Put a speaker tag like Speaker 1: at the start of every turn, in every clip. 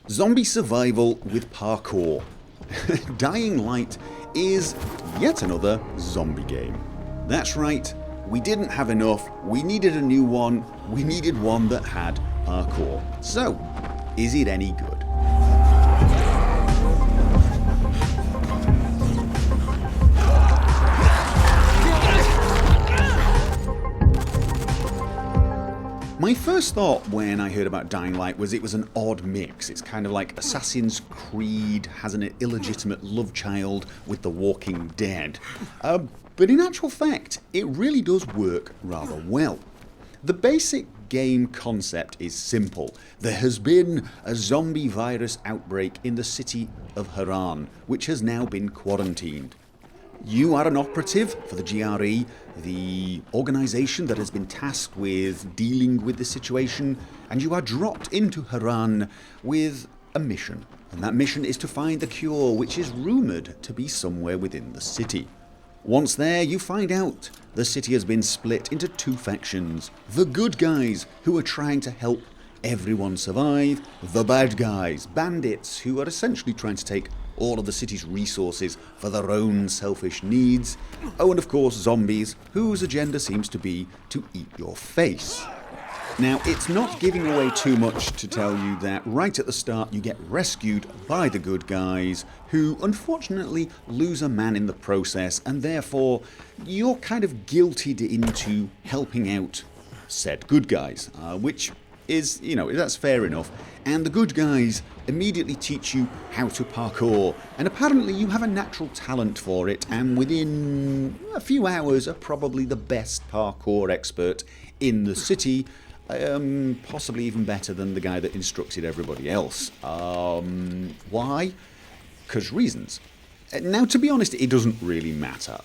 Speaker 1: Zombie survival with parkour. Dying Light is yet another zombie game. That's right, we didn't have enough, we needed a new one, we needed one that had parkour. So, is it any good? My first thought when I heard about Dying Light was it was an odd mix. It's kind of like Assassin's Creed has an illegitimate love child with The Walking Dead. But in actual fact, it really does work rather well. The basic game concept is simple. There has been a zombie virus outbreak in the city of Haran, which has now been quarantined. You are an operative for the GRE, the organisation that has been tasked with dealing with the situation, and you are dropped into Haran with a mission. And that mission is to find the cure, which is rumoured to be somewhere within the city. Once there, you find out the city has been split into two factions. The good guys, who are trying to help everyone survive. The bad guys, bandits, who are essentially trying to take all of the city's resources for their own selfish needs. Oh, and of course zombies, whose agenda seems to be to eat your face. Now, it's not giving away too much to tell you that right at the start you get rescued by the good guys, who unfortunately lose a man in the process, and therefore you're kind of guilted into helping out said good guys, which is, that's fair enough. And the good guys immediately teach you how to parkour, and apparently you have a natural talent for it, and within a few hours are probably the best parkour expert in the city, possibly even better than the guy that instructed everybody else. Why? Because reasons. Now, to be honest, it doesn't really matter.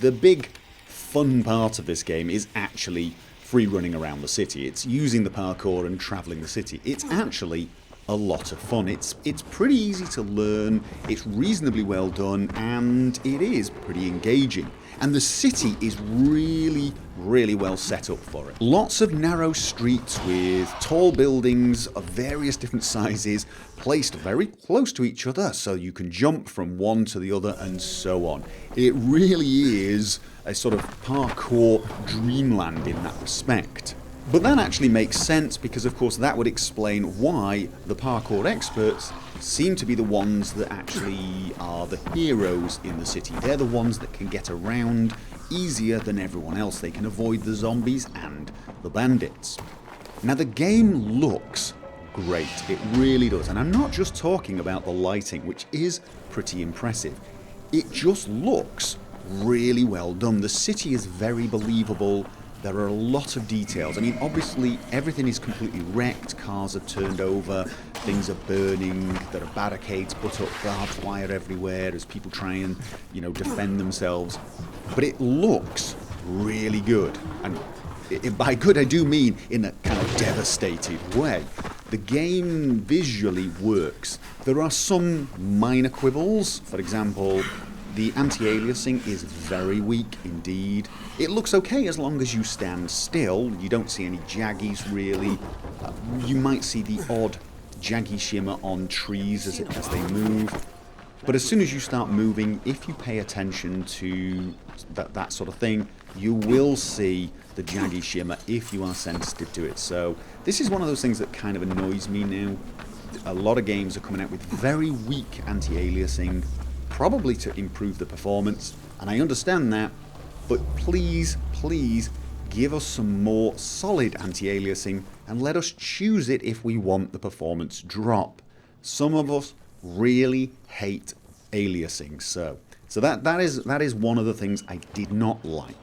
Speaker 1: The big fun part of this game is actually free running around the city. It's using the parkour and travelling the city. It's actually a lot of fun. It's pretty easy to learn, it's reasonably well done, and it is pretty engaging. And the city is really, really well set up for it. Lots of narrow streets with tall buildings of various different sizes placed very close to each other so you can jump from one to the other and so on. It really is a sort of parkour dreamland in that respect. But that actually makes sense because, of course, that would explain why the parkour experts seem to be the ones that actually are the heroes in the city. They're the ones that can get around easier than everyone else. They can avoid the zombies and the bandits. Now, the game looks great. It really does. And I'm not just talking about the lighting, which is pretty impressive. It just looks really well done. The city is very believable. There are a lot of details. I mean, obviously, everything is completely wrecked. Cars are turned over, things are burning, there are barricades put up, barbed wire everywhere as people try and, defend themselves. But it looks really good. And by good, I do mean in a kind of devastated way. The game visually works. There are some minor quibbles. For example, the anti-aliasing is very weak indeed. It looks okay as long as you stand still. You don't see any jaggies really. You might see the odd jaggy shimmer on trees as they move. But as soon as you start moving, if you pay attention to that sort of thing, you will see the jaggy shimmer if you are sensitive to it. So this is one of those things that kind of annoys me now. A lot of games are coming out with very weak anti-aliasing, probably to improve the performance, and I understand that, but please give us some more solid anti-aliasing and let us choose it if we want the performance drop. Some of us really hate aliasing, so that is one of the things I did not like.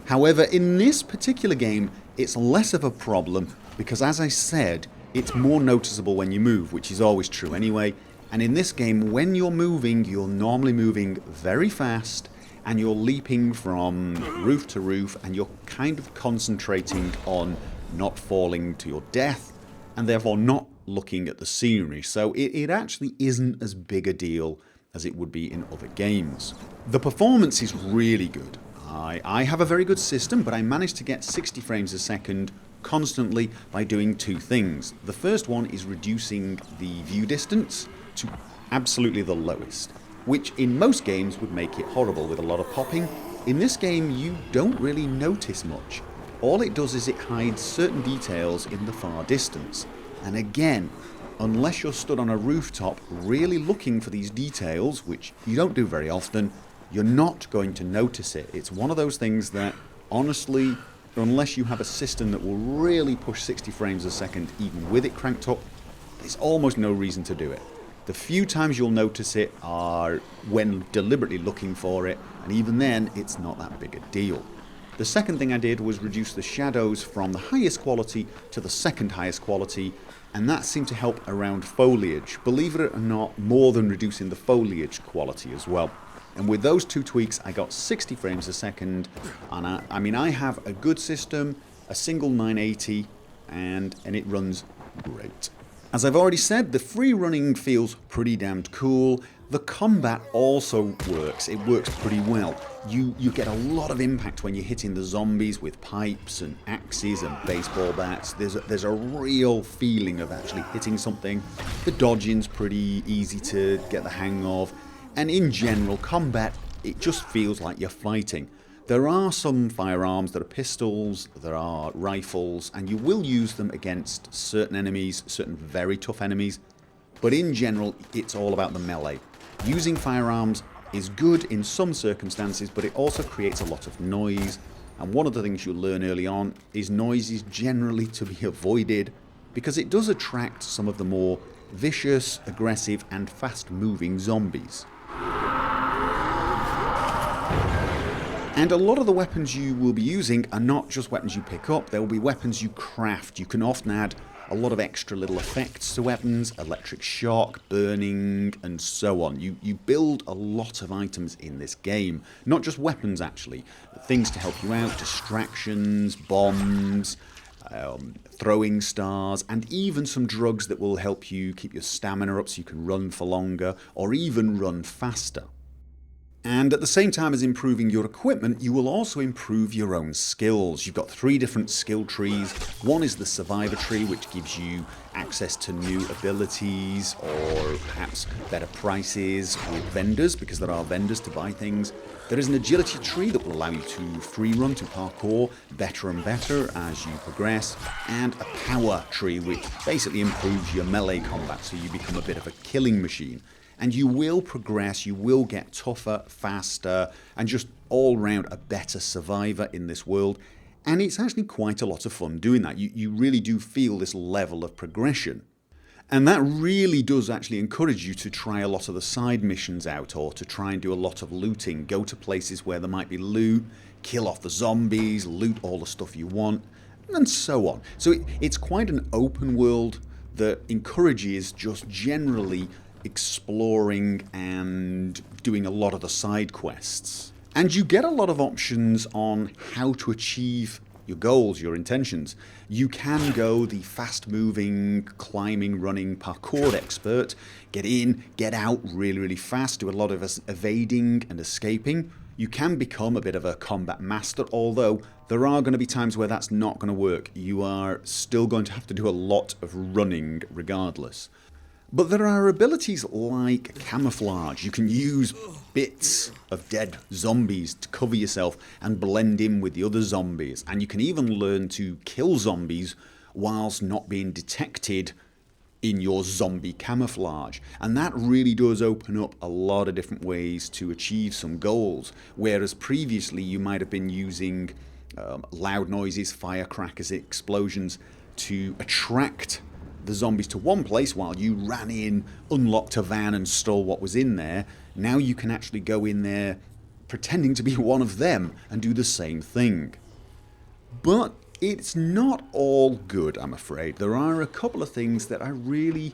Speaker 1: However, in this particular game, it's less of a problem because, as I said, it's more noticeable when you move, which is always true anyway. And in this game, when you're moving, you're normally moving very fast and you're leaping from roof to roof and you're kind of concentrating on not falling to your death and therefore not looking at the scenery. So it actually isn't as big a deal as it would be in other games. The performance is really good. I have a very good system, but I managed to get 60 frames a second constantly by doing two things. The first one is reducing the view distance to absolutely the lowest, which in most games would make it horrible with a lot of popping. In this game, you don't really notice much. All it does is it hides certain details in the far distance. And again, unless you're stood on a rooftop really looking for these details, which you don't do very often, you're not going to notice it. It's one of those things that, honestly, unless you have a system that will really push 60 frames a second even with it cranked up, there's almost no reason to do it. The few times you'll notice it are when deliberately looking for it, and even then, it's not that big a deal. The second thing I did was reduce the shadows from the highest quality to the second highest quality, and that seemed to help around foliage. Believe it or not, more than reducing the foliage quality as well. And with those two tweaks, I got 60 frames a second, and I have a good system, a single 980, and it runs great. As I've already said, the free running feels pretty damned cool. The combat also works. It works pretty well. You get a lot of impact when you're hitting the zombies with pipes and axes and baseball bats. There's a real feeling of actually hitting something. The dodging's pretty easy to get the hang of. And in general, combat, it just feels like you're fighting. There are some firearms, there are pistols, there are rifles, and you will use them against certain enemies, certain very tough enemies. But in general, it's all about the melee. Using firearms is good in some circumstances, but it also creates a lot of noise. And one of the things you'll learn early on is noise is generally to be avoided because it does attract some of the more vicious, aggressive, and fast-moving zombies. And a lot of the weapons you will be using are not just weapons you pick up, there will be weapons you craft. You can often add a lot of extra little effects to weapons, electric shock, burning, and so on. You build a lot of items in this game. Not just weapons, actually. Things to help you out, distractions, bombs, throwing stars, and even some drugs that will help you keep your stamina up so you can run for longer, or even run faster. And at the same time as improving your equipment, you will also improve your own skills. You've got 3 different skill trees. One is the survivor tree, which gives you access to new abilities or perhaps better prices with vendors, because there are vendors to buy things. There is an agility tree that will allow you to free run, to parkour better and better as you progress. And a power tree, which basically improves your melee combat, so you become a bit of a killing machine. And you will progress, you will get tougher, faster, and just all round a better survivor in this world. And it's actually quite a lot of fun doing that. You really do feel this level of progression. And that really does actually encourage you to try a lot of the side missions out, or to try and do a lot of looting. Go to places where there might be loot, kill off the zombies, loot all the stuff you want, and so on. So it's quite an open world that encourages just generally exploring and doing a lot of the side quests. And you get a lot of options on how to achieve your goals, your intentions. You can go the fast-moving, climbing, running parkour expert, get in, get out really, really fast, do a lot of evading and escaping. You can become a bit of a combat master, although there are going to be times where that's not going to work. You are still going to have to do a lot of running regardless. But there are abilities like camouflage. You can use bits of dead zombies to cover yourself and blend in with the other zombies. And you can even learn to kill zombies whilst not being detected in your zombie camouflage. And that really does open up a lot of different ways to achieve some goals. Whereas previously you might have been using loud noises, firecrackers, explosions to attract the zombies to one place while you ran in, unlocked a van and stole what was in there. Now you can actually go in there pretending to be one of them and do the same thing. But it's not all good, I'm afraid. There are a couple of things that I really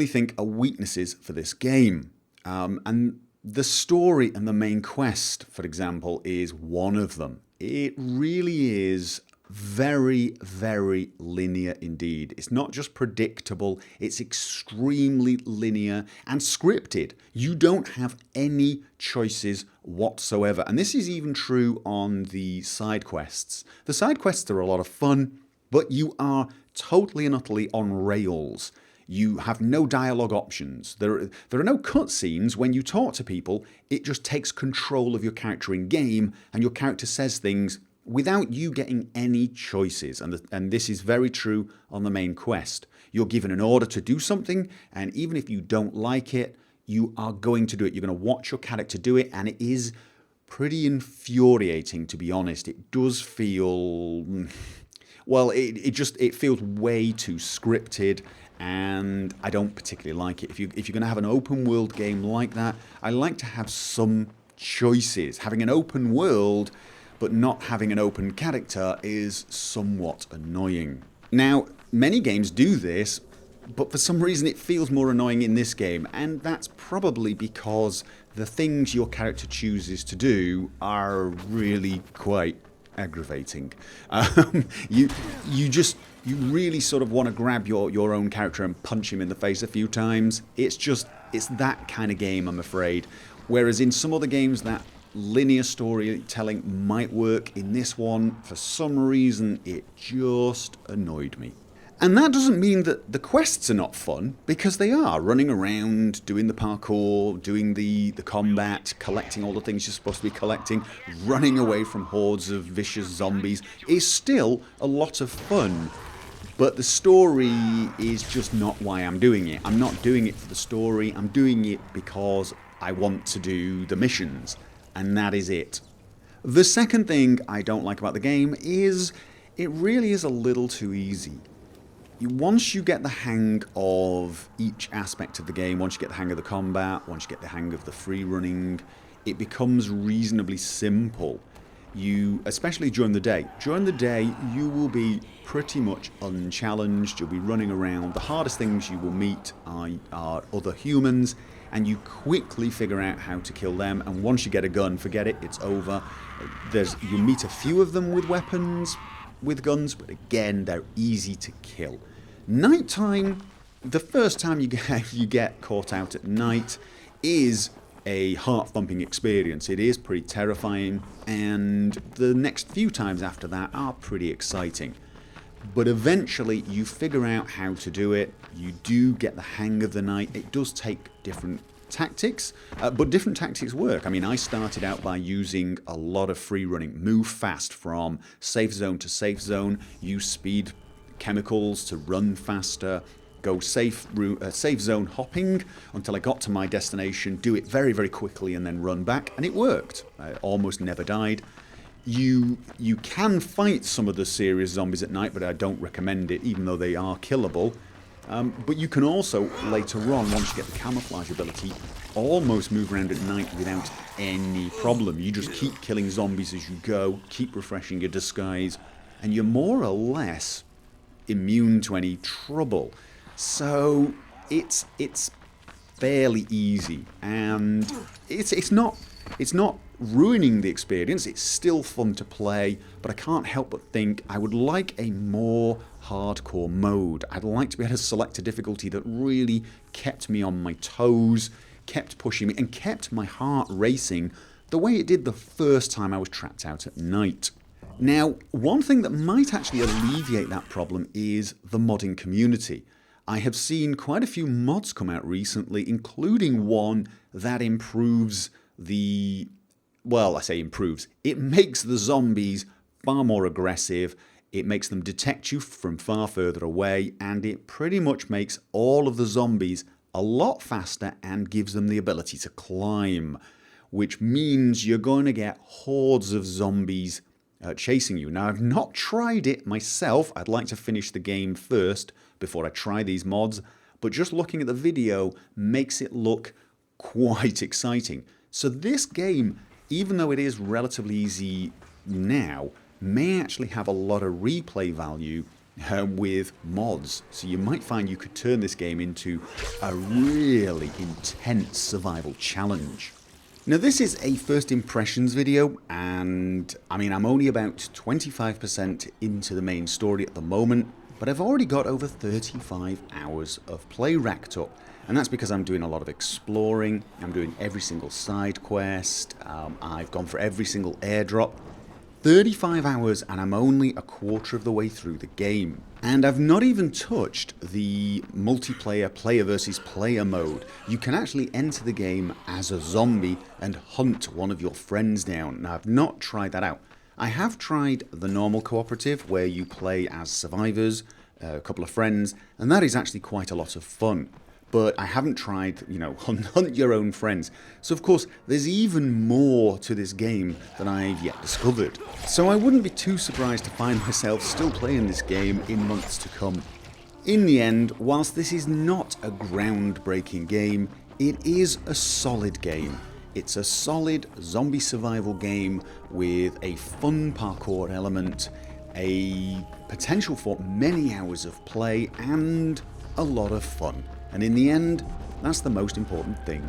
Speaker 1: think are weaknesses for this game. And the story and the main quest, for example, is one of them. It really is very, very linear indeed. It's not just predictable, it's extremely linear and scripted. You don't have any choices whatsoever. And this is even true on the side quests. The side quests are a lot of fun, but you are totally and utterly on rails. You have no dialogue options. There are no cutscenes. When you talk to people, it just takes control of your character in game, and your character says things without you getting any choices. And this is very true on the main quest. You're given an order to do something, and even if you don't like it, you are going to do it. You're going to watch your character do it, and it is pretty infuriating, to be honest. It does feel... well, it feels way too scripted, and I don't particularly like it. If you're going to have an open world game like that, I like to have some choices. Having an open world but not having an open character is somewhat annoying. Now, many games do this, but for some reason it feels more annoying in this game, and that's probably because the things your character chooses to do are really quite aggravating. You really sort of want to grab your own character and punch him in the face a few times. It's that kind of game, I'm afraid. Whereas in some other games that linear storytelling might work, in this one, for some reason, it just annoyed me. And that doesn't mean that the quests are not fun, because they are. Running around, doing the parkour, doing the combat, collecting all the things you're supposed to be collecting, running away from hordes of vicious zombies is still a lot of fun. But the story is just not why I'm doing it. I'm not doing it for the story, I'm doing it because I want to do the missions. And that is it. The second thing I don't like about the game is it really is a little too easy. Once you get the hang of each aspect of the game, once you get the hang of the combat, once you get the hang of the free running, it becomes reasonably simple. Especially during the day. During the day, you will be pretty much unchallenged. You'll be running around. The hardest things you will meet are other humans, and you quickly figure out how to kill them. And once you get a gun, forget it, it's over. You meet a few of them with weapons, with guns, but again, they're easy to kill. Nighttime, the first time you get caught out at night is a heart-thumping experience. It is pretty terrifying, and the next few times after that are pretty exciting. But eventually you figure out how to do it. You do get the hang of the night. It does take different tactics, but different tactics work. I mean, I started out by using a lot of free running. Move fast from safe zone to safe zone. Use speed chemicals to run faster. Go safe zone hopping until I got to my destination. Do it very, very quickly and then run back. And it worked. I almost never died. You can fight some of the serious zombies at night, but I don't recommend it, even though they are killable. But you can also, later on, once you get the camouflage ability, almost move around at night without any problem. You just keep killing zombies as you go, keep refreshing your disguise, and you're more or less immune to any trouble. So it's fairly easy, and it's not ruining the experience. It's still fun to play, but I can't help but think I would like a more hardcore mode. I'd like to be able to select a difficulty that really kept me on my toes, kept pushing me, and kept my heart racing the way it did the first time I was trapped out at night. Now, one thing that might actually alleviate that problem is the modding community. I have seen quite a few mods come out recently, including one that improves well, I say improves. It makes the zombies far more aggressive, it makes them detect you from far further away, and it pretty much makes all of the zombies a lot faster and gives them the ability to climb, which means you're going to get hordes of zombies chasing you. Now, I've not tried it myself. I'd like to finish the game first before I try these mods, but just looking at the video makes it look quite exciting. So this game, even though it is relatively easy now, may actually have a lot of replay value with mods. So you might find you could turn this game into a really intense survival challenge. Now this is a first impressions video, and I mean I'm only about 25% into the main story at the moment, but I've already got over 35 hours of play racked up, and that's because I'm doing a lot of exploring. I'm doing every single side quest, I've gone for every single airdrop. 35 hours and I'm only a quarter of the way through the game. And I've not even touched the multiplayer player versus player mode. You can actually enter the game as a zombie and hunt one of your friends down. Now I've not tried that out. I have tried the normal cooperative where you play as survivors, a couple of friends, and that is actually quite a lot of fun. But I haven't tried, hunt your own friends. So of course, there's even more to this game than I've yet discovered. So I wouldn't be too surprised to find myself still playing this game in months to come. In the end, whilst this is not a groundbreaking game, it is a solid game. It's a solid zombie survival game with a fun parkour element, a potential for many hours of play, and a lot of fun. And in the end, that's the most important thing.